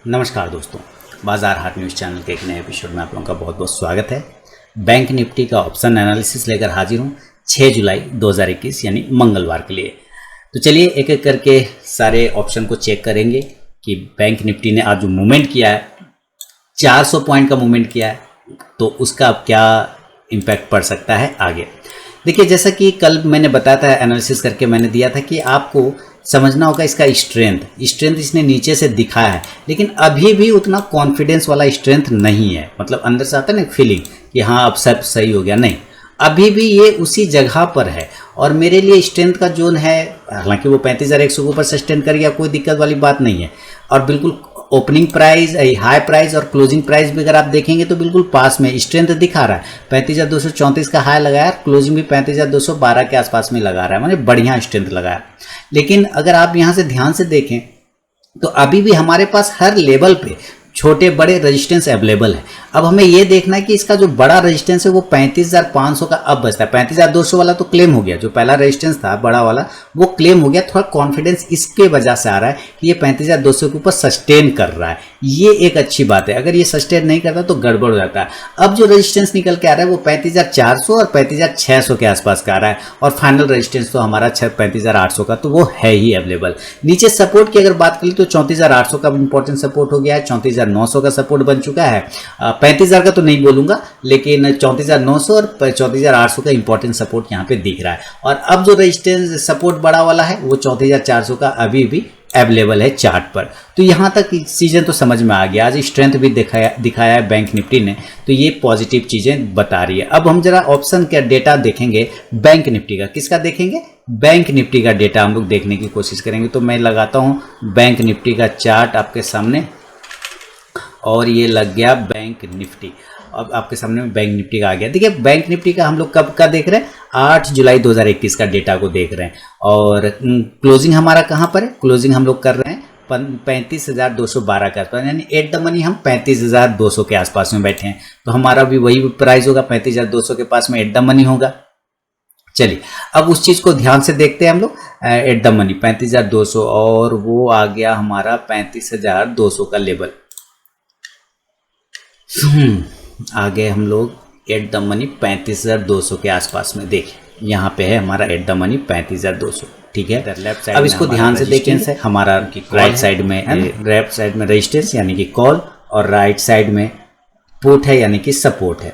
नमस्कार दोस्तों, बाजार हाट न्यूज़ चैनल के एक नए एपिसोड में आप लोगों का बहुत बहुत स्वागत है। बैंक निफ्टी का ऑप्शन एनालिसिस लेकर हाजिर हूँ 6 जुलाई 2021 यानी मंगलवार के लिए। तो चलिए एक एक करके सारे ऑप्शन को चेक करेंगे कि बैंक निफ्टी ने आज जो मूवमेंट किया है 400 पॉइंट का मूवमेंट किया है, तो उसका अब क्या इम्पैक्ट पड़ सकता है आगे। देखिए, जैसा कि कल मैंने बताया था, एनालिसिस करके मैंने दिया था कि आपको समझना होगा इसका स्ट्रेंथ इसने नीचे से दिखाया है, लेकिन अभी भी उतना कॉन्फिडेंस वाला स्ट्रेंथ नहीं है। मतलब अंदर से आता है ना फीलिंग कि हाँ अब सब सही हो गया, नहीं, अभी भी ये उसी जगह पर है। और मेरे लिए स्ट्रेंथ का जोन है, हालांकि वो 35,100 के ऊपर सस्टेन कर गया, कोई दिक्कत वाली बात नहीं है। और बिल्कुल ओपनिंग प्राइस, हाई प्राइस और क्लोजिंग प्राइस भी अगर आप देखेंगे तो बिल्कुल पास में स्ट्रेंथ दिखा रहा है। 35,234 का हाई लगाया, क्लोजिंग भी 35,212 के आसपास में लगा रहा है, माने बढ़िया स्ट्रेंथ लगाया। लेकिन अगर आप यहाँ से ध्यान से देखें तो अभी भी हमारे पास हर लेवल पे छोटे बड़े रेजिस्टेंस अवेलेबल है। अब हमें ये देखना है कि इसका जो बड़ा रेजिस्टेंस है वो 35,500 का अब बचता है। 35,200 वाला तो क्लेम हो गया, जो पहला रेजिस्टेंस था बड़ा वाला वो क्लेम हो गया। थोड़ा कॉन्फिडेंस इसके वजह से आ रहा है कि ये 35,200 के ऊपर सस्टेन कर रहा है, ये एक अच्छी बात है। अगर ये सस्टेन नहीं करता तो गड़बड़ हो जाता है। अब जो रेजिस्टेंस निकल के आ रहा है वो 35,400 और 35,600 के आसपास का आ रहा है, और फाइनल रेजिस्टेंस तो हमारा 35,800 का तो वो है ही अवेलेबल। नीचे सपोर्ट की अगर बात करें तो 34,800 का इंपॉर्टेंट सपोर्ट हो गया है, 34,900 का सपोर्ट बन चुका है। 35,000 का तो नहीं बोलूंगा, लेकिन 34,900 और 34,800 का इंपॉर्टेंट सपोर्ट यहाँ पे दिख रहा है। और अब जो रेजिस्टेंस सपोर्ट बड़ा वाला है वो 34,400 का अभी भी अवेलेबल है चार्ट पर। तो यहाँ तक चीज़ें तो समझ में आ गया। आज स्ट्रेंथ भी दिखाया है बैंक निफ्टी ने, तो ये पॉजिटिव चीज़ें बता रही है। अब हम जरा ऑप्शन का डेटा देखेंगे बैंक निफ्टी का। किसका देखेंगे? बैंक निफ्टी का डेटा हम लोग देखने की कोशिश करेंगे। तो मैं लगाता हूँ बैंक निफ्टी का चार्ट आपके सामने, और ये लग गया बैंक निफ्टी। अब आपके सामने बैंक निफ्टी का आ गया। देखिए, बैंक निफ्टी का हम लोग कब का देख रहे हैं? 8 जुलाई 2021 का डेटा को देख रहे हैं। और क्लोजिंग हमारा कहाँ पर है? क्लोजिंग हम लोग कर रहे हैं 35,212 के आसपास, यानी एट द मनी हम 35,200 के आसपास में बैठे हैं। तो हमारा भी वही प्राइस होगा, 35,200 के पास में एट द मनी होगा। चलिए अब उस चीज़ को ध्यान से देखते हैं हम लोग। एट द मनी 35,200, और वो आ गया हमारा 35,200 का लेवल। आगे हम लोग एट द मनी 35,200 के आसपास में देखें, यहाँ पे है हमारा एट द मनी 35,200, ठीक है। लेफ्ट साइड अब इसको ध्यान से देखें, हमारा राइट साइड में लेफ्ट साइड में रेजिस्टेंस यानी कि कॉल, और राइट साइड में पुट है यानी कि सपोर्ट है।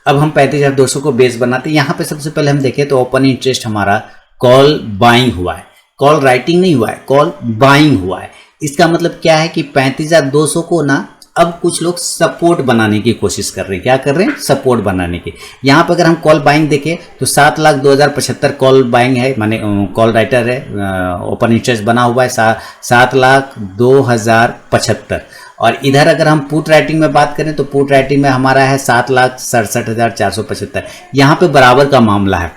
अब हम 35,200 को बेस बनाते हैं। यहाँ पे सबसे पहले हम देखें तो ओपन इंटरेस्ट हमारा कॉल बाइंग हुआ है, कॉल राइटिंग नहीं हुआ है, कॉल बाइंग हुआ है। इसका मतलब क्या है कि 35,200 को ना अब कुछ लोग सपोर्ट बनाने की कोशिश कर रहे हैं। क्या कर रहे हैं? सपोर्ट बनाने की। यहाँ पर अगर हम कॉल बाइंग देखें तो 7,02,075 कॉल बाइंग है, माने कॉल राइटर है, ओपन इंटरेस्ट बना हुआ है 7,02,075। और इधर अगर हम पुट राइटिंग में बात करें तो पुट राइटिंग में हमारा है 7,67,475। यहाँ पे बराबर का मामला है।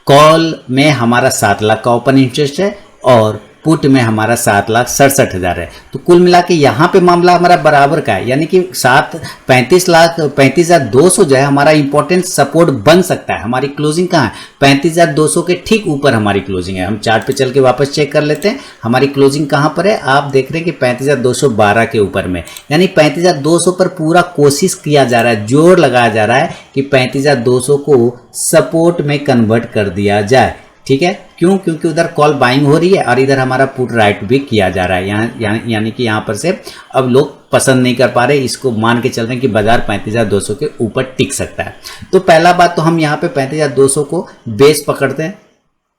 कॉल में हमारा 7 लाख का ओपन इंटरेस्ट है और पुट में हमारा 7,67,000 है। तो कुल मिला के यहाँ पे मामला हमारा बराबर का है, यानी कि 35,200 जो है हमारा इंपॉर्टेंट सपोर्ट बन सकता है। हमारी क्लोजिंग कहाँ है? 35,200 के ठीक ऊपर हमारी क्लोजिंग है। हम चार्ट पे चल के वापस चेक कर लेते हैं, हमारी क्लोजिंग कहाँ पर है। आप देख रहे हैं कि 35,212 के ऊपर में, यानी 35,200 पर पूरा कोशिश किया जा रहा है, जोर लगाया जा रहा है कि 35,200 को सपोर्ट में कन्वर्ट कर दिया जाए, ठीक है। क्यों? क्योंकि उधर कॉल बाइंग हो रही है और इधर हमारा पुट राइट भी किया जा रहा है। यानी कि यहाँ पर से अब लोग पसंद नहीं कर पा रहे, इसको मान के चल रहे हैं कि बाजार 35,200 के ऊपर टिक सकता है। तो पहला बात तो हम यहाँ पे 35,200 को बेस पकड़ते हैं।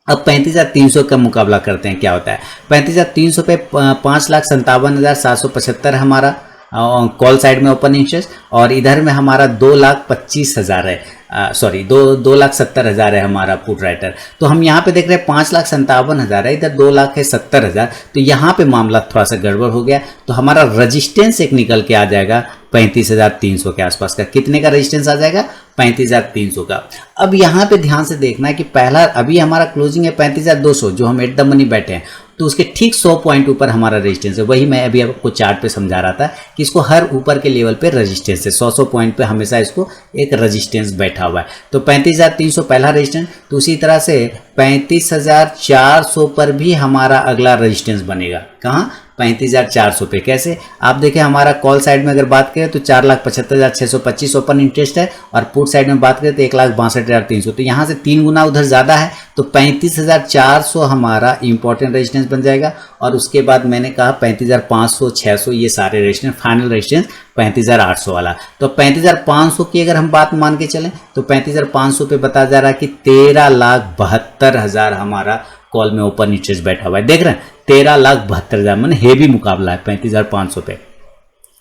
अब 35,300 का मुकाबला करते हैं, क्या होता है। 35,300 पे 5,57,775 हमारा कॉल साइड में ओपन इंटरेस्ट, और इधर में हमारा 2,25,000 है, सॉरी 2,70,000 है हमारा पुट राइटर। तो हम यहाँ पे देख रहे हैं 5,57,000 है, इधर 2,70,000। तो यहाँ पे मामला थोड़ा सा गड़बड़ हो गया। तो हमारा रजिस्टेंस एक निकल के आ जाएगा 35,300 के आसपास का। कितने का रजिस्टेंस आ जाएगा? 35,300 का। अब यहाँ पे ध्यान से देखना है कि पहला अभी हमारा क्लोजिंग है 35,200, जो हम एट द मनी बैठे हैं, तो उसके ठीक 100 पॉइंट ऊपर हमारा रेजिस्टेंस है। वही मैं अभी आपको चार्ट पे समझा रहा था कि इसको हर ऊपर के लेवल पे रेजिस्टेंस है, 100 पॉइंट पे हमेशा इसको एक रेजिस्टेंस बैठा हुआ है। तो 35,300 पहला रेजिस्टेंस, तो उसी तरह से 35,400 पर भी हमारा अगला रेजिस्टेंस बनेगा। कहाँ? 35,400 पे। कैसे आप देखें, हमारा कॉल साइड में अगर बात करें तो 4,75,625 ओपन इंटरेस्ट है और पुट साइड में बात करें तो 1,62,300। तो यहाँ से 3 गुना उधर ज़्यादा है, तो 35,400 हमारा इंपॉर्टेंट रेजिस्टेंस बन जाएगा। और उसके बाद मैंने कहा 35,500, 600 ये सारे रेजिस्टेंस, फाइनल रेजिस्टेंस 35,800 वाला। तो 35,500 की अगर हम बात मान के चलें तो 35,500 पे बता जा रहा है कि 13,72,000 हमारा कॉल में ओपन इंटरेस्ट बैठा हुआ है। देख रहे हैं 13,72,000 मैंने हेवी मुकाबला है 35,500 पे।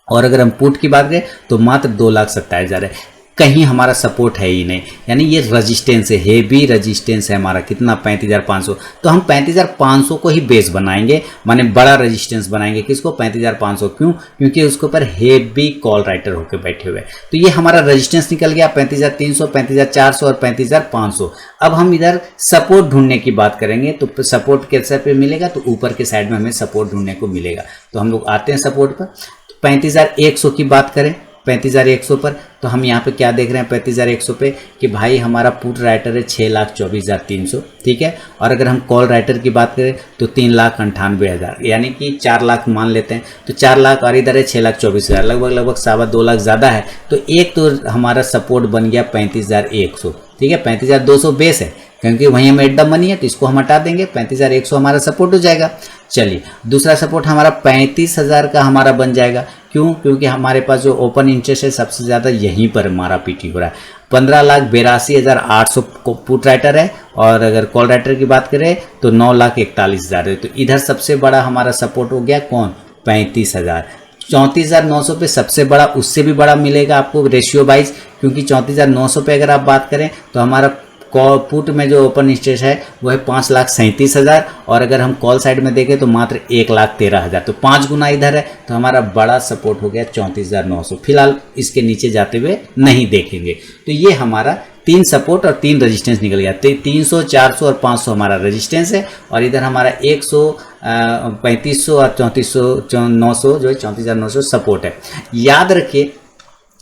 और अगर हम पुट की बात करें तो मात्र 2,27,000 है, कहीं हमारा सपोर्ट है ही नहीं, यानी ये रजिस्टेंस है, हेवी रजिस्टेंस है हमारा। कितना? 35,500। तो हम 35,500 को ही बेस बनाएंगे, माने बड़ा रजिस्टेंस बनाएंगे। किसको? 35,500। क्यों? क्योंकि उसके ऊपर हेवी कॉल राइटर होकर बैठे हुए। तो ये हमारा रजिस्टेंस निकल गया 35,300, 35,400 और 35,500। अब हम इधर सपोर्ट ढूंढने की बात करेंगे, तो सपोर्ट कैसे पे मिलेगा? तो ऊपर के साइड में हमें सपोर्ट ढूंढने को मिलेगा। तो हम लोग आते हैं सपोर्ट पर। 35,100 की बात करें, 35,100 पर, तो हम यहाँ पे क्या देख रहे हैं 35,100 पे कि भाई हमारा पुट राइटर है 6,24,300, ठीक है। और अगर हम कॉल राइटर की बात करें तो 3,98,000, यानी कि 4 लाख मान लेते हैं। तो 4 लाख और इधर है 6,24,000, लगभग 2.25 लाख ज़्यादा है। तो एक तो हमारा सपोर्ट बन गया 35,100, ठीक है। 35,200 बेस है क्योंकि वहीं हमें एट द मनी है, तो इसको हम हटा देंगे, 35,100 हमारा सपोर्ट हो जाएगा। चलिए दूसरा सपोर्ट हमारा 35,000 का हमारा बन जाएगा। क्यों? क्योंकि हमारे पास जो ओपन इंटरेस्ट है सबसे ज़्यादा यहीं पर हमारा पीटी हो रहा है। 15,82,800 को पुट राइटर है और अगर कॉल राइटर की बात करें तो 9,41,000 है। तो इधर सबसे बड़ा हमारा सपोर्ट हो गया कौन? 35,000। 34,900 पे सबसे बड़ा, उससे भी बड़ा मिलेगा आपको रेशियो वाइज, क्योंकि 34,900 पे अगर आप बात करें तो हमारा पुट में जो ओपन इंटरेस्ट है वो है 5,37,000 और अगर हम कॉल साइड में देखें तो मात्र 1,13,000। तो 5 गुना इधर है, तो हमारा बड़ा सपोर्ट हो गया 34,900। फिलहाल इसके नीचे जाते हुए नहीं देखेंगे। तो ये हमारा 3 सपोर्ट और 3 रेजिस्टेंस निकल गया। 300, 400 और 500 हमारा रेजिस्टेंस है और इधर हमारा 100, 3500 और 3400, 900 जो है 34,900 सपोर्ट है। याद रखिए,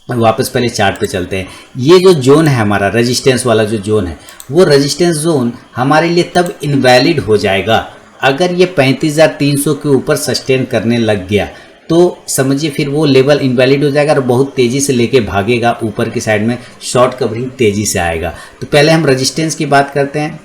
वापस पहले चार्ट पे चलते हैं। ये जो जोन है हमारा रेजिस्टेंस वाला जो जोन है, वो रेजिस्टेंस जोन हमारे लिए तब इनवैलिड हो जाएगा अगर ये 35,300 के ऊपर सस्टेन करने लग गया। तो समझिए फिर वो लेवल इनवैलिड हो जाएगा और बहुत तेज़ी से लेके भागेगा ऊपर की साइड में, शॉर्ट कवरिंग तेज़ी से आएगा। तो पहले हम रेजिस्टेंस की बात करते हैं।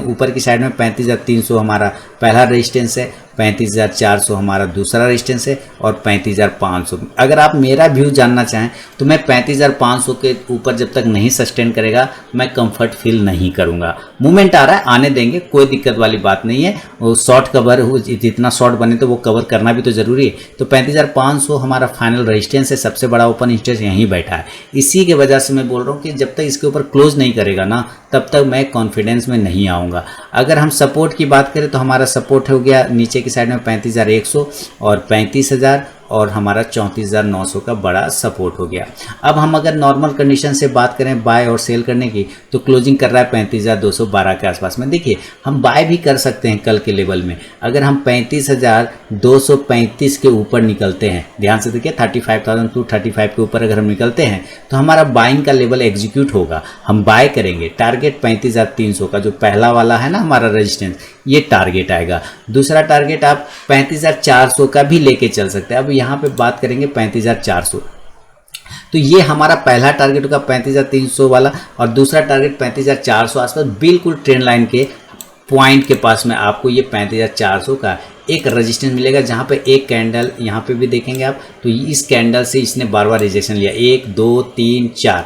ऊपर की साइड में 35,300 हमारा पहला रेजिस्टेंस है, 35,400 हमारा दूसरा रेजिस्टेंस है और 35,500। अगर आप मेरा व्यू जानना चाहें तो मैं 35,500 के ऊपर जब तक नहीं सस्टेन करेगा मैं कंफर्ट फील नहीं करूंगा। मूवमेंट आ रहा है, आने देंगे, कोई दिक्कत वाली बात नहीं है। वो शॉर्ट कवर जितना शॉर्ट बने तो वो कवर करना भी तो जरूरी है। तो 35,500 हमारा फाइनल रेजिस्टेंस है, सबसे बड़ा ओपन इंटरेस्ट यहीं बैठा है। इसी की वजह से मैं बोल रहा हूँ कि जब तक इसके ऊपर क्लोज नहीं करेगा ना तब तक मैं कॉन्फिडेंस में नहीं आऊँगा। अगर हम सपोर्ट की बात करें तो हमारा सपोर्ट हो गया नीचे की साइड में 35,100 और 35,000 और हमारा 34,900 का बड़ा सपोर्ट हो गया। अब हम अगर नॉर्मल कंडीशन से बात करें बाय और सेल करने की तो क्लोजिंग कर रहा है 35,212 के आसपास में। देखिए हम बाय भी कर सकते हैं कल के लेवल में, अगर हम 35,235 के ऊपर निकलते हैं, ध्यान से देखिए 35,235 के ऊपर अगर हम निकलते हैं तो हमारा बाइंग का लेवल एग्जीक्यूट होगा, हम बाय करेंगे। टारगेट 35,300 का जो पहला वाला है ना हमारा रेजिस्टेंस, ये टारगेट आएगा। दूसरा टारगेट आप 35,400 का भी लेके चल सकते हैं। अब यहाँ पे बात करेंगे 35,400, तो ये हमारा पहला टारगेट होगा 35,300 वाला और दूसरा टारगेट 35,400 आसपास, बिल्कुल ट्रेंड लाइन के पॉइंट के पास में आपको ये 35,400 का एक रेजिस्टेंस मिलेगा, जहाँ पे एक कैंडल यहाँ पे भी देखेंगे आप, तो इस कैंडल से इसने बार बार रिजेक्शन लिया, 1 2 3 4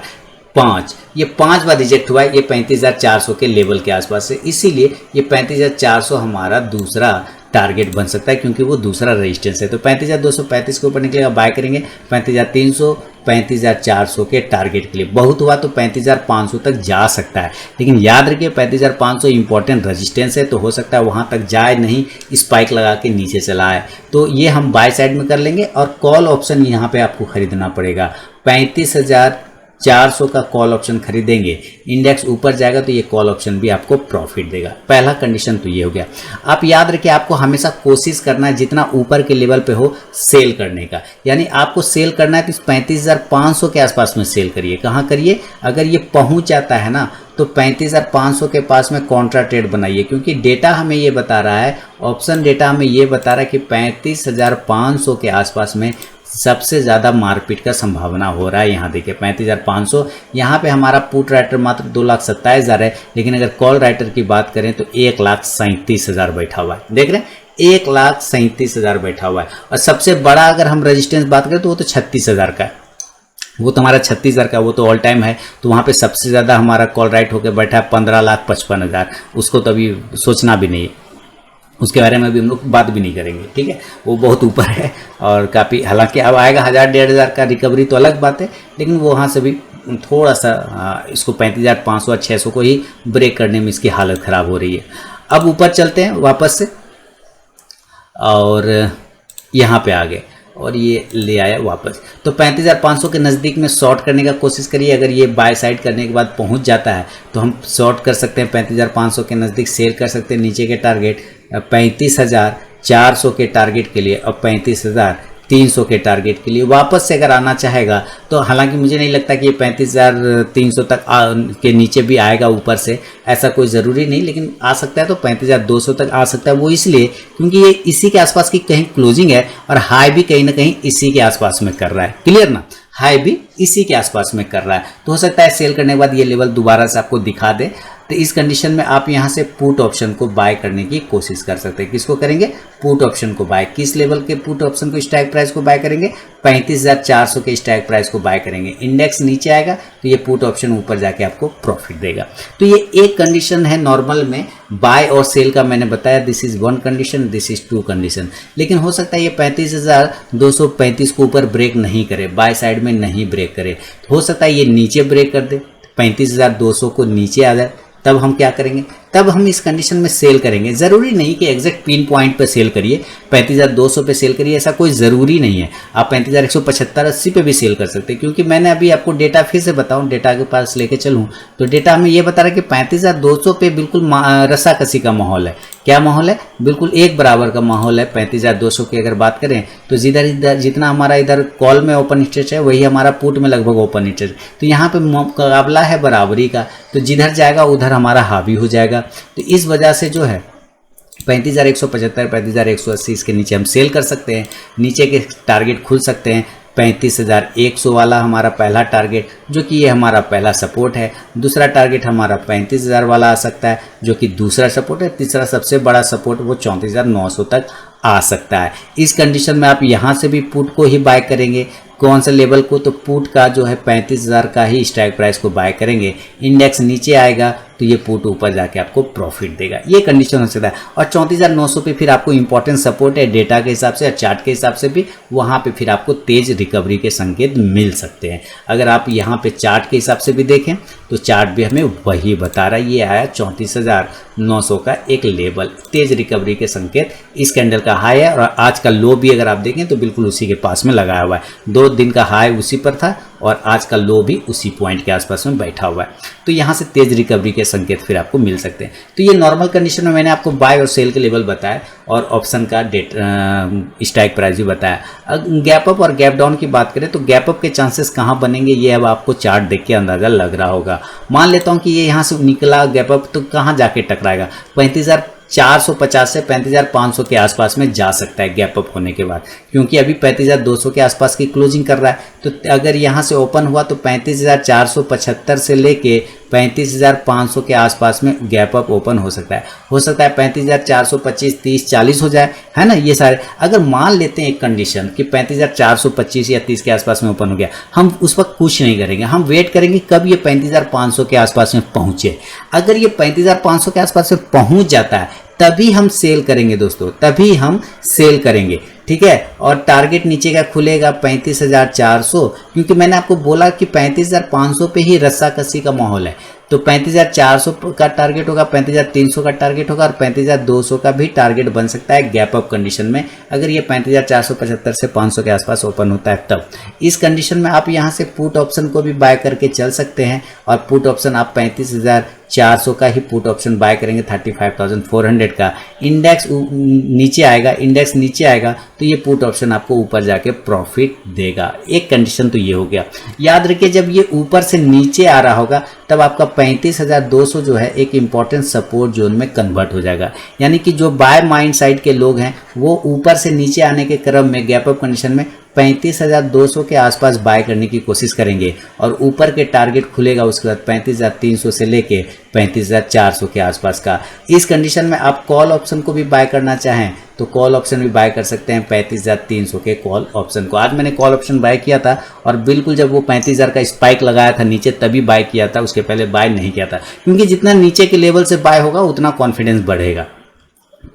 5, ये 5 बार रिजेक्ट हुआ है ये 35,400 के लेवल के आसपास से। इसीलिए ये 35,400 हमारा दूसरा टारगेट बन सकता है क्योंकि वो दूसरा रेजिस्टेंस है। तो 35,235 के ऊपर निकलेगा, बाय करेंगे 35,300, 35,400 के टारगेट के लिए। बहुत हुआ तो 35,500 तक जा सकता है, लेकिन याद रखिए 35,500 इंपॉर्टेंट रेजिस्टेंस है, तो हो सकता है वहाँ तक जाए नहीं, स्पाइक लगा के नीचे चला आए। तो ये हम बाय साइड में कर लेंगे और कॉल ऑप्शन यहाँ पे आपको खरीदना पड़ेगा। 35,400 का कॉल ऑप्शन खरीदेंगे, इंडेक्स ऊपर जाएगा तो ये कॉल ऑप्शन भी आपको प्रॉफिट देगा। पहला कंडीशन तो ये हो गया। आप याद रखिए आपको हमेशा कोशिश करना है जितना ऊपर के लेवल पे हो सेल करने का, यानी आपको सेल करना है तो 35,500 के आसपास में सेल करिए। कहाँ करिए? अगर ये पहुंच जाता है ना तो 35,500 के पास में कॉन्ट्रा ट्रेड बनाइए, क्योंकि डेटा हमें ये बता रहा है, ऑप्शन डेटा हमें ये बता रहा है कि 35,500 के आसपास में सबसे ज़्यादा मारपीट का संभावना हो रहा है। यहाँ देखिए 35,500, यहाँ पे हमारा पुट राइटर मात्र 2,27,000 है, लेकिन अगर कॉल राइटर की बात करें तो 1,37,000 बैठा हुआ है। देख रहे हैं 1,37,000 बैठा हुआ है। और सबसे बड़ा अगर हम रेजिस्टेंस बात करें तो वो तो 36,000 का है, वो तो हमारा 36,000 का, वो तो ऑल टाइम है। तो वहाँ पे सबसे ज़्यादा हमारा कॉल राइट होकर बैठा है 15,55,000, उसको तो अभी सोचना भी नहीं है, उसके बारे में भी हम लोग बात भी नहीं करेंगे, ठीक है, वो बहुत ऊपर है और काफ़ी, हालांकि अब आएगा 1,000-1,500 का रिकवरी तो अलग बात है, लेकिन वो वहाँ से भी थोड़ा सा इसको 35,500 और 600 को ही ब्रेक करने में इसकी हालत ख़राब हो रही है। अब ऊपर चलते हैं वापस से और यहाँ पे आ गए और ये ले आया वापस। तो 35,500 के नज़दीक में शॉर्ट करने का कोशिश करिए। अगर ये बाय साइड करने के बाद पहुंच जाता है तो हम शॉर्ट कर सकते हैं, 35,500 के नज़दीक सेल कर सकते हैं। नीचे के टारगेट 35,400 के टारगेट के लिए और 35,300 के टारगेट के लिए वापस से अगर आना चाहेगा तो, हालांकि मुझे नहीं लगता कि ये 35,300 तक के नीचे भी आएगा ऊपर से, ऐसा कोई ज़रूरी नहीं, लेकिन आ सकता है तो 35,200 तक आ सकता है। वो इसलिए क्योंकि ये इसी के आसपास की कहीं क्लोजिंग है और हाई भी कहीं ना कहीं इसी के आसपास में कर रहा है, क्लियर ना, हाई भी इसी के आसपास में कर रहा है। तो हो सकता है सेल करने के बाद ये लेवल दोबारा से आपको दिखा दे, तो इस कंडीशन में आप यहाँ से पुट ऑप्शन को बाय करने की कोशिश कर सकते हैं। किसको करेंगे? पुट ऑप्शन को बाय। किस लेवल के पुट ऑप्शन को, स्ट्राइक प्राइस को बाय करेंगे? 35,400 के स्ट्राइक प्राइस को बाय करेंगे। इंडेक्स नीचे आएगा तो ये पुट ऑप्शन ऊपर जाके आपको प्रॉफिट देगा। तो ये एक कंडीशन है नॉर्मल में बाय और सेल का, मैंने बताया this is one condition, this is two condition. लेकिन हो सकता है ये 35,235 को ऊपर ब्रेक नहीं करे, बाय साइड में नहीं ब्रेक करे, हो सकता है ये नीचे ब्रेक कर दे, 35,200 को नीचे आ जाए, तब हम क्या करेंगे? तब हम इस कंडीशन में सेल करेंगे। ज़रूरी नहीं कि एग्जैक्ट पिन पॉइंट पे सेल करिए, 35,200 पे सेल करिए, ऐसा कोई ज़रूरी नहीं है। आप 35,175-80 पे भी सेल कर सकते हैं, क्योंकि मैंने अभी आपको डेटा फिर से बताऊं, डेटा के पास लेके चलूं तो डेटा हमें ये बता रहा है कि 35,200 पे बिल्कुल रस्साकसी का माहौल है। क्या माहौल है? बिल्कुल एक बराबर का माहौल है। 35,200 की अगर बात करें तो जितना हमारा इधर कॉल में ओपन इंटरेस्ट है वही हमारा पुट में लगभग ओपन इंटरेस्ट, तो यहाँ पे मुकाबला है बराबरी का, तो जिधर जाएगा उधर हमारा हावी हो जाएगा। तो इस वजह से जो है 35,175, 35,180 इसके नीचे हम सेल कर सकते हैं। नीचे के टारगेट खुल सकते हैं 35,100 वाला हमारा पहला टारगेट, जो कि ये हमारा पहला सपोर्ट है। दूसरा टारगेट हमारा 35,000 वाला आ सकता है, जो कि दूसरा सपोर्ट है। तीसरा सबसे बड़ा सपोर्ट वो 34,900 तक आ सकता है। इस कंडीशन में आप यहाँ से भी पुट को ही बाय करेंगे। कौन सा लेवल को? तो पुट का जो है 35,000 का ही स्ट्राइक प्राइस को बाय करेंगे। इंडेक्स नीचे आएगा तो ये पुट ऊपर जाके आपको प्रॉफिट देगा, ये कंडीशन हो सकता है। और 34,900 पे फिर आपको इंपॉर्टेंट सपोर्ट है डेटा के हिसाब से और चार्ट के हिसाब से भी, वहाँ पे फिर आपको तेज रिकवरी के संकेत मिल सकते हैं। अगर आप यहाँ पे चार्ट के हिसाब से भी देखें तो चार्ट भी हमें वही बता रहा है, ये आया 34,900 का एक लेवल, तेज रिकवरी के संकेत। इस कैंडल का हाई है और आज का लो भी अगर आप देखें तो बिल्कुल उसी के पास में लगाया हुआ है। 2 दिन का हाई उसी पर था और आज का लो भी उसी पॉइंट के आसपास में बैठा हुआ है। तो यहाँ से तेज रिकवरी के संकेत फिर आपको मिल सकते हैं। तो ये नॉर्मल कंडीशन में मैंने आपको बाय और सेल के लेवल बताया और ऑप्शन का स्ट्राइक प्राइस भी बताया। गैप अप और गैप डाउन की बात करें तो गैप अप के चांसेस कहाँ बनेंगे ये अब आपको चार्ट देख के अंदाजा लग रहा होगा। मान लेता हूँ कि ये यहाँ से निकला गैप अप, तो कहाँ जाके टकराएगा? 35,450 से 35,500 के आसपास में जा सकता है गैप अप होने के बाद, क्योंकि अभी 35,200 के आसपास की क्लोजिंग कर रहा है। तो अगर यहाँ से ओपन हुआ तो 35,475 से लेके 35,500 के आसपास में गैप अप ओपन हो सकता है। हो सकता है 35,425, 30, 40 हो जाए, है ना। ये सारे अगर मान लेते हैं एक कंडीशन कि 35,425 या 30 के आसपास में ओपन हो गया, हम उस वक्त कुछ नहीं करेंगे, हम वेट करेंगे कब ये 35,500 के आसपास में पहुंचे। अगर ये 35,500 के आसपास में पहुंच जाता है तभी हम सेल करेंगे दोस्तों, तभी हम सेल करेंगे, ठीक है। और टारगेट नीचे का खुलेगा 35,400, क्योंकि मैंने आपको बोला कि 35,500 पे ही रस्साकसी का माहौल है। तो 35,400 का टारगेट होगा, 35,300 का टारगेट होगा और 35,200 का भी टारगेट बन सकता है गैप अप कंडीशन में, अगर ये 35,475 से 500 के आसपास ओपन होता है तब। इस कंडीशन में आप यहाँ से पुट ऑप्शन को भी बाय करके चल सकते हैं और पुट ऑप्शन आप 35,000 400 का ही पुट ऑप्शन बाय करेंगे 35,400 का, इंडेक्स नीचे आएगा, इंडेक्स नीचे आएगा तो ये पुट ऑप्शन आपको ऊपर जाके प्रॉफिट देगा। एक कंडीशन तो ये हो गया। याद रखिए जब ये ऊपर से नीचे आ रहा होगा तब आपका 35,200 जो है एक इंपॉर्टेंट सपोर्ट जोन में कन्वर्ट हो जाएगा। यानी कि जो बाय माइंड साइड के लोग हैं वो ऊपर से नीचे आने के क्रम में गैप अप कंडीशन में 35,200 के आसपास बाय करने की कोशिश करेंगे और ऊपर के टारगेट खुलेगा उसके बाद 35,300 से लेके 35,400 के आसपास का। इस कंडीशन में आप कॉल ऑप्शन को भी बाय करना चाहें तो कॉल ऑप्शन भी बाय कर सकते हैं 35,300 के कॉल ऑप्शन को। आज मैंने कॉल ऑप्शन बाय किया था और बिल्कुल जब वो 35,000 का स्पाइक लगाया था नीचे तभी बाय किया था, उसके पहले बाय नहीं किया था, क्योंकि जितना नीचे के लेवल से बाय होगा उतना कॉन्फिडेंस बढ़ेगा।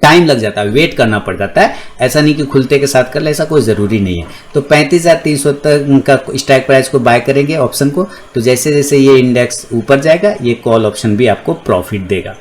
टाइम लग जाता है, वेट करना पड़ जाता है, ऐसा नहीं कि खुलते के साथ कर ले, ऐसा कोई ज़रूरी नहीं है। तो 35,300 तक का स्ट्राइक प्राइस को बाय करेंगे ऑप्शन को, तो जैसे जैसे ये इंडेक्स ऊपर जाएगा ये कॉल ऑप्शन भी आपको प्रॉफिट देगा।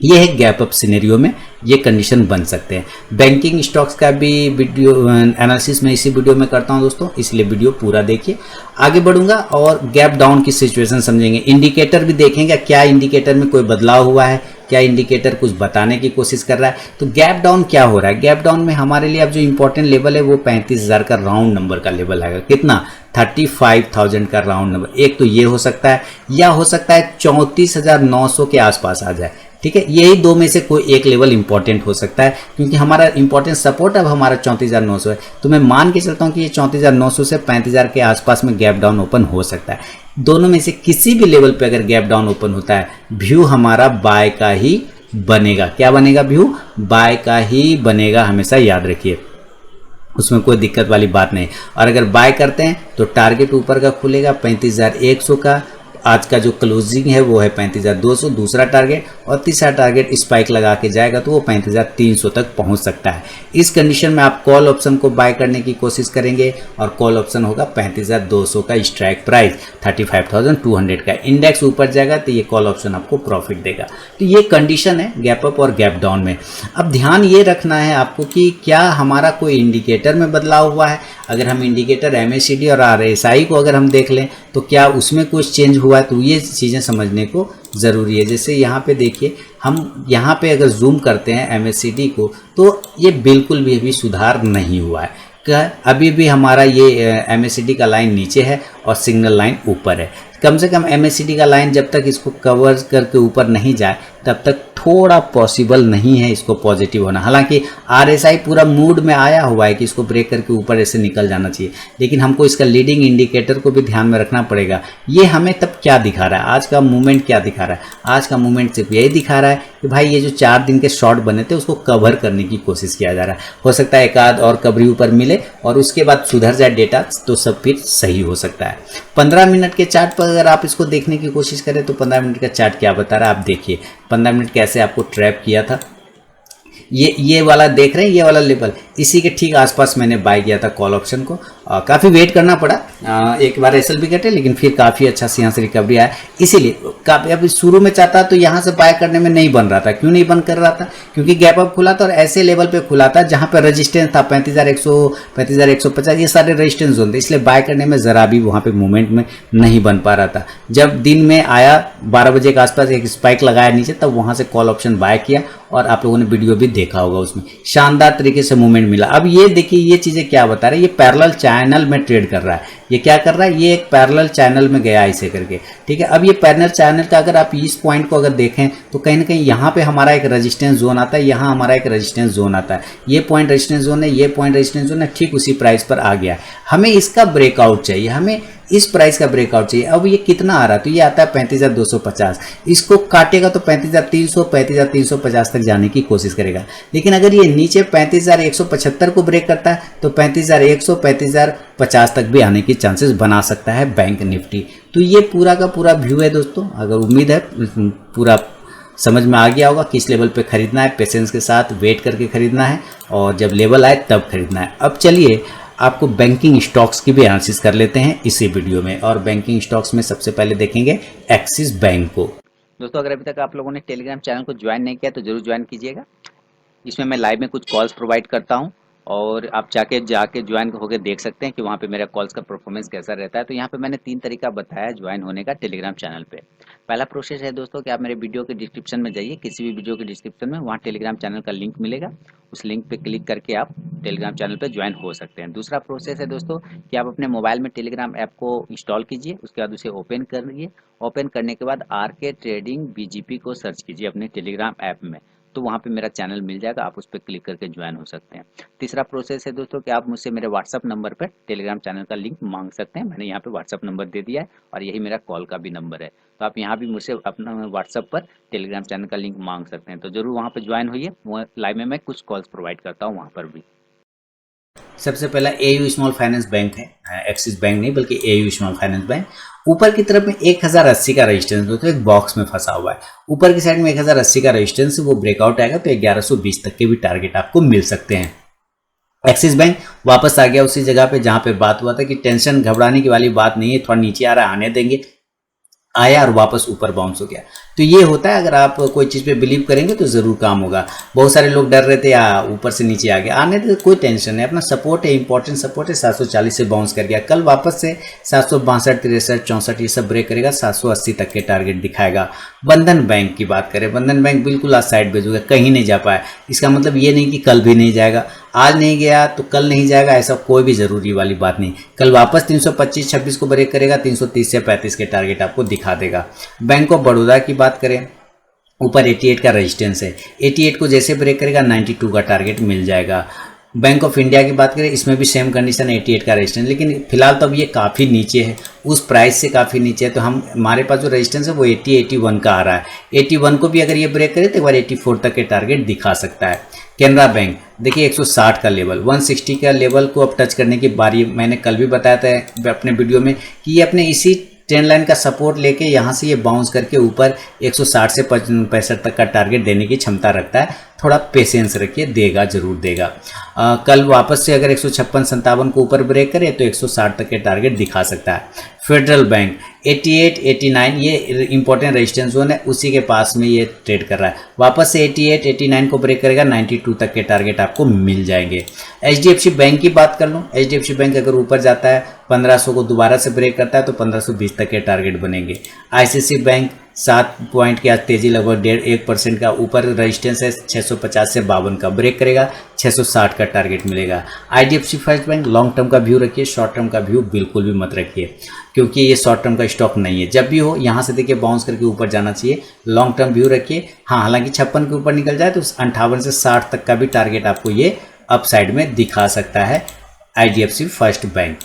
ये है गैप अप सिनेरियो में ये कंडीशन बन सकते हैं। बैंकिंग स्टॉक्स का भी वीडियो एनालिसिस मैं इसी वीडियो में करता हूं दोस्तों, इसलिए वीडियो पूरा देखिए। आगे बढ़ूंगा और गैप डाउन की सिचुएशन समझेंगे, इंडिकेटर भी देखेंगे क्या इंडिकेटर में कोई बदलाव हुआ है, क्या इंडिकेटर कुछ बताने की कोशिश कर रहा है। तो गैप डाउन क्या हो रहा है, गैप डाउन में हमारे लिए अब जो इंपॉर्टेंट लेवल है वो 35,000 का राउंड नंबर का लेवल आएगा। कितना, 35,000 का राउंड नंबर। एक तो ये हो सकता है या हो सकता है 34,900 के आसपास आ जाए, ठीक है। यही दो में से कोई एक लेवल इंपॉर्टेंट हो सकता है, क्योंकि हमारा इंपॉर्टेंट सपोर्ट अब हमारा 34,900 है। तो मैं मान के चलता हूं कि ये 34,900 से 35,000 के आसपास में गैप डाउन ओपन हो सकता है। दोनों में से किसी भी लेवल पे अगर गैप डाउन ओपन होता है व्यू हमारा बाय का ही बनेगा। क्या बनेगा, व्यू बाय का ही बनेगा, हमेशा याद रखिए, उसमें कोई दिक्कत वाली बात नहीं। और अगर बाय करते हैं तो टारगेट ऊपर का खुलेगा 35,100 का, आज का जो क्लोजिंग है वो है 35,200 दूसरा टारगेट, और तीसरा टारगेट स्पाइक लगा के जाएगा तो वो 35,300 तक पहुंच सकता है। इस कंडीशन में आप कॉल ऑप्शन को बाय करने की कोशिश करेंगे और कॉल ऑप्शन होगा 35,200 का स्ट्राइक प्राइस, 35,200 का। इंडेक्स ऊपर जाएगा तो ये कॉल ऑप्शन आपको प्रॉफिट देगा। तो ये कंडीशन है गैप अप और गैप डाउन में। अब ध्यान ये रखना है आपको कि क्या हमारा कोई इंडिकेटर में बदलाव हुआ है। अगर हम इंडिकेटर MACD और RSI को अगर हम देख लें तो क्या उसमें कुछ चेंज हुआ है, तो ये चीज़ें समझने को ज़रूरी है। जैसे यहाँ पे देखिए, हम यहाँ पे अगर जूम करते हैं MACD को तो ये बिल्कुल भी अभी सुधार नहीं हुआ है। अभी भी हमारा ये MACD का लाइन नीचे है और सिग्नल लाइन ऊपर है। कम से कम MACD का लाइन जब तक इसको कवर करके ऊपर नहीं जाए तब तक थोड़ा पॉसिबल नहीं है इसको पॉजिटिव होना। हालांकि RSI पूरा मूड में आया हुआ है कि इसको ब्रेक करके ऊपर ऐसे निकल जाना चाहिए, लेकिन हमको इसका लीडिंग इंडिकेटर को भी ध्यान में रखना पड़ेगा। ये हमें तब क्या दिखा रहा है, आज का मूवमेंट क्या दिखा रहा है। आज का मूवमेंट सिर्फ यही दिखा रहा है कि भाई ये जो 4 दिन के शॉर्ट बने थे उसको कवर करने की कोशिश किया जा रहा है। हो सकता है एक आध और कवरी ऊपर मिले और उसके बाद सुधर जाए डेटा तो सब फिर सही हो सकता है। 15 मिनट के चार्ट पर अगर आप इसको देखने की कोशिश करें तो 15 मिनट का चार्ट क्या बता रहा है आप देखिए। 15 मिनट कैसे आपको ट्रैप किया था, ये वाला देख रहे हैं, ये वाला लेवल इसी के ठीक आसपास मैंने बाय किया था कॉल ऑप्शन को। काफ़ी वेट करना पड़ा, एक बार एसएल भी कटे लेकिन फिर काफ़ी अच्छा से यहाँ से रिकवरी आया। इसीलिए काफ़ी अभी शुरू में चाहता तो यहाँ से बाय करने में नहीं बन रहा था। क्यों नहीं बन कर रहा था, क्योंकि गैप अप खुला था और ऐसे लेवल पे खुला था जहाँ पे रेजिस्टेंस था 35,100 35,150, ये सारे रेजिस्टेंस जोन थे, इसलिए बाय करने में ज़रा भी वहाँ पे मूवमेंट में नहीं बन पा रहा था। जब दिन में आया 12 बजे के आसपास एक स्पाइक लगाया नीचे, तब वहाँ से कॉल ऑप्शन बाय किया और आप लोगों ने वीडियो भी देखा होगा, उसमें शानदार तरीके से मूवमेंट मिला। अब ये देखिए ये चीज़ें क्या बता रहे हैं, ये पैरेलल चैनल में ट्रेड कर रहा है। ये क्या कर रहा है, ये एक पैरेलल चैनल में गया ऐसे करके, ठीक है। अब ये पैरेलल चैनल का अगर आप इस पॉइंट को अगर देखें तो कहीं ना कहीं यहाँ पे हमारा एक रेजिस्टेंस जोन आता है, यहाँ हमारा एक रेजिस्टेंस जोन आता है। ये पॉइंट रेजिस्टेंस जोन है, ये पॉइंट रेजिस्टेंस जोन है, ठीक उसी प्राइस पर आ गया। हमें इसका ब्रेकआउट चाहिए, हमें इस प्राइस का ब्रेकआउट चाहिए। अब ये कितना आ रहा है, तो ये आता है 35,250, इसको काटेगा तो 35,300 35,350 तक जाने की कोशिश करेगा। लेकिन अगर ये नीचे 35,175 को ब्रेक करता है तो 35,100 35,050 तक भी आने की चांसेस बना सकता है बैंक निफ्टी। तो ये पूरा का पूरा व्यू है दोस्तों। अगर उम्मीद है पूरा समझ में आ गया होगा किस लेवल पे खरीदना है, पेशेंस के साथ वेट करके खरीदना है और जब लेवल आए तब खरीदना है। अब चलिए आपको बैंकिंग स्टॉक्स की भी एनालिसिस कर लेते हैं इसी वीडियो में। और बैंकिंग स्टॉक्स में सबसे पहले देखेंगे एक्सिस बैंक को। दोस्तों अगर अभी तक आप लोगों ने टेलीग्राम चैनल को ज्वाइन नहीं किया तो जरूर ज्वाइन कीजिएगा। इसमें मैं लाइव में कुछ कॉल्स प्रोवाइड करता हूं और आप जाके ज्वाइन होकर देख सकते हैं कि वहाँ पे मेरा कॉल्स का परफॉर्मेंस कैसा रहता है। तो यहाँ पे मैंने 3 तरीका बताया ज्वाइन होने का टेलीग्राम चैनल पे। पहला प्रोसेस है दोस्तों कि आप मेरे वीडियो के डिस्क्रिप्शन में जाइए, किसी भी वीडियो के डिस्क्रिप्शन में वहाँ टेलीग्राम चैनल का लिंक मिलेगा। उस लिंक पे क्लिक करके आप टेलीग्राम चैनल पे ज्वाइन हो सकते हैं। दूसरा प्रोसेस है दोस्तों कि आप अपने मोबाइल में टेलीग्राम ऐप को इंस्टॉल कीजिए, उसके बाद उसे ओपन करिए। ओपन करने के बाद आरके ट्रेडिंग बीजीपी को सर्च कीजिए अपने टेलीग्राम ऐप में, तो वहाँ पे मेरा चैनल मिल जाएगा, आप उस पर क्लिक करके ज्वाइन हो सकते हैं। तीसरा प्रोसेस है दोस्तों कि आप मुझसे मेरे व्हाट्सअप नंबर पर टेलीग्राम चैनल का लिंक मांग सकते हैं। मैंने यहाँ पे व्हाट्सअप नंबर दे दिया है और यही मेरा कॉल का भी नंबर है। तो आप यहाँ भी मुझसे अपना व्हाट्सअप पर टेलीग्राम चैनल का लिंक मांग सकते हैं। तो जरूर वहाँ पर ज्वाइन होइए, वो लाइव में मैं कुछ कॉल्स प्रोवाइड करता हूँ वहाँ पर भी। सबसे पहला एयू स्मॉल फाइनेंस बैंक है, एक्सिस बैंक नहीं बल्कि एयू स्मॉल फाइनेंस बैंक। ऊपर की तरफ में 1080 का रेजिस्टेंस तो एक बॉक्स में फंसा हुआ है। ऊपर की साइड में 1080 का रेजिस्टेंस वो ब्रेकआउट आएगा तो 1120 तक के भी टारगेट आपको मिल सकते हैं। एक्सिस बैंक वापस आ गया उसी जगह पे जहां पे बात हुआ था कि टेंशन घबराने की वाली बात नहीं है, थोड़ा नीचे आ रहा है आने देंगे, आया और वापस ऊपर बाउंस हो गया। तो ये होता है, अगर आप कोई चीज़ पे बिलीव करेंगे तो ज़रूर काम होगा। बहुत सारे लोग डर रहे थे या ऊपर से नीचे आ गया, आने तो कोई टेंशन नहीं, अपना सपोर्ट है, इंपॉर्टेंट सपोर्ट है 740 से बाउंस कर गया, कल वापस से 762, 63, 64 ये सब ब्रेक करेगा, 780 तक के टारगेट दिखाएगा। बंधन बैंक की बात करें, बंधन बैंक बिल्कुल आज साइड बेच हो गया, कहीं नहीं जा पाया। इसका मतलब ये नहीं कि कल भी नहीं जाएगा, आज नहीं गया तो कल नहीं जाएगा, ऐसा कोई भी जरूरी वाली बात नहीं। कल वापस 325, 26 को ब्रेक करेगा, 330 से 35 के टारगेट आपको दिखा देगा। बैंक ऑफ बड़ौदा की बात करें, ऊपर 88 का रेजिस्टेंस है, 88 को जैसे ब्रेक करेगा 92 का टारगेट मिल जाएगा। बैंक ऑफ इंडिया की बात करें, इसमें भी सेम कंडीशन है, 88 का रेजिस्टेंस, लेकिन फिलहाल तो अब ये काफ़ी नीचे है, उस प्राइस से काफ़ी नीचे है। तो हमारे पास जो रेजिस्टेंस है वो 81 का आ रहा है। 81 को भी अगर ये ब्रेक करे तो एक बार 84 तक के टारगेट दिखा सकता है। कैनरा बैंक देखिए 160 का लेवल, 160 का लेवल को अब टच करने की बारी, मैंने कल भी बताया था अपने वीडियो में कि ये अपने इसी ट्रेंड लाइन का सपोर्ट लेके यहाँ से ये बाउंस करके ऊपर 160 से 65 तक का टारगेट देने की क्षमता रखता है। थोड़ा पेशेंस रखिए, देगा जरूर देगा। कल वापस से अगर 156-57 को ऊपर ब्रेक करे तो 160 तक के टारगेट दिखा सकता है। फेडरल बैंक 88, 89 ये इंपॉर्टेंट रेजिस्टेंस जोन है, उसी के पास में ये ट्रेड कर रहा है। वापस से 88, 89 को ब्रेक करेगा, 92 तक के टारगेट आपको मिल जाएंगे। एचडीएफसी बैंक की बात कर लूँ, एचडीएफसी बैंक अगर ऊपर जाता है 1500 को दोबारा से ब्रेक करता है तो 1520 तक के टारगेट बनेंगे। आईसीआईसी बैंक 7 पॉइंट की आज तेजी, लगभग 1.5% का ऊपर रेजिस्टेंस है, 650 से 52 का ब्रेक करेगा, 660 का टारगेट मिलेगा। IDFC first bank long term का व्यू रखिए, शॉर्ट टर्म का व्यू बिल्कुल भी मत रखिए, क्योंकि ये शॉर्ट टर्म का स्टॉक नहीं है। जब भी हो यहाँ से देखिए बाउंस करके ऊपर जाना चाहिए, लॉन्ग टर्म व्यू रखिए। हाँ, हालांकि 56 के ऊपर निकल जाए तो 58 से 60 तक का भी टारगेट आपको ये अप साइड में दिखा सकता है। IDFC first bank.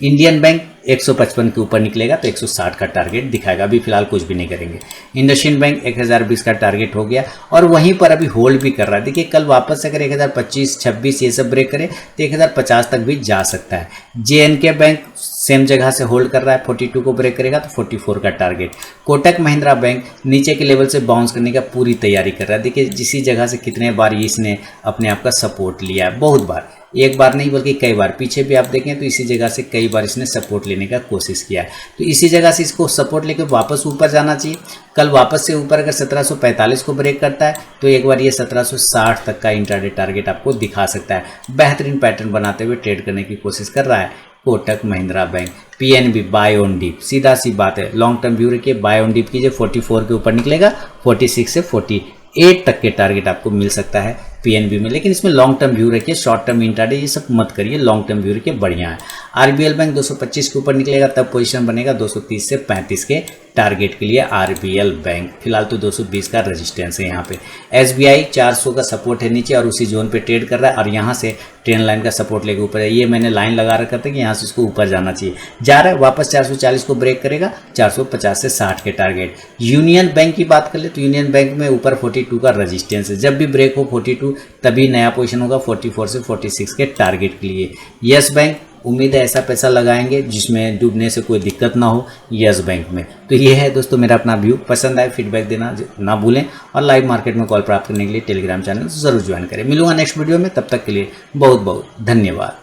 Indian bank 155 के ऊपर निकलेगा तो 160 का टारगेट दिखाएगा, अभी फिलहाल कुछ भी नहीं करेंगे। इंडसइंड बैंक 1020 का टारगेट हो गया और वहीं पर अभी होल्ड भी कर रहा है। देखिए कल वापस अगर 1025, 26 ये सब ब्रेक करे तो 1050 तक भी जा सकता है। जेएनके बैंक सेम जगह से होल्ड कर रहा है, 42 को ब्रेक करेगा तो 44 का टारगेट। कोटक महिंद्रा बैंक नीचे के लेवल से बाउंस करने का पूरी तैयारी कर रहा है। देखिए जिसी जगह से कितने बार इसने अपने आप का सपोर्ट लिया है, बहुत बार, एक बार नहीं बल्कि कई बार। पीछे भी आप देखें तो इसी जगह से कई बार इसने सपोर्ट लेने का कोशिश किया है, तो इसी जगह से इसको सपोर्ट लेकर वापस ऊपर जाना चाहिए। कल वापस से ऊपर अगर 1745 को ब्रेक करता है तो एक बार ये 1760 तक का इंट्राडे टारगेट आपको दिखा सकता है। बेहतरीन पैटर्न बनाते हुए ट्रेड करने की कोशिश कर रहा है Kotak Mahindra bank. PNB buy on dip, सीधा सी बात है, लॉन्ग टर्म व्यू रखिए, बाय ऑन डिप कीजिए, 44 के ऊपर निकलेगा, 46 से 48 तक के टारगेट आपको मिल सकता है पीएनबी में। लेकिन इसमें लॉन्ग टर्म व्यू रखिए, शॉर्ट टर्म इंट्राडे ये सब मत करिए, लॉन्ग टर्म व्यू रखिए, बढ़िया है। आरबीएल बैंक 225 के ऊपर निकलेगा तब पोजीशन बनेगा 230 से 35 के टारगेट के लिए। आरबीएल बैंक फिलहाल तो 220 का रेजिस्टेंस है यहाँ पे। एसबीआई 400 का सपोर्ट है नीचे और उसी जोन पे ट्रेड कर रहा है और यहाँ से ट्रेंड लाइन का सपोर्ट लेके ऊपर है। ये मैंने लाइन लगा रखा था कि यहाँ से इसको ऊपर जाना चाहिए, जा रहा है, वापस 440 को ब्रेक करेगा, 450 से 60 के टारगेट। यूनियन बैंक की बात कर ले तो यूनियन बैंक में ऊपर 42 का रेजिस्टेंस है, जब भी ब्रेक हो 42 तभी नया पोजीशन होगा 44 से 46 के टारगेट के लिए। यस बैंक उम्मीद है ऐसा पैसा लगाएंगे जिसमें डूबने से कोई दिक्कत ना हो यस बैंक में। तो ये है दोस्तों मेरा अपना व्यू, पसंद आए फीडबैक देना ना भूलें और लाइव मार्केट में कॉल प्राप्त करने के लिए टेलीग्राम चैनल जरूर ज्वाइन करें। मिलूंगा नेक्स्ट वीडियो में, तब तक के लिए बहुत बहुत धन्यवाद।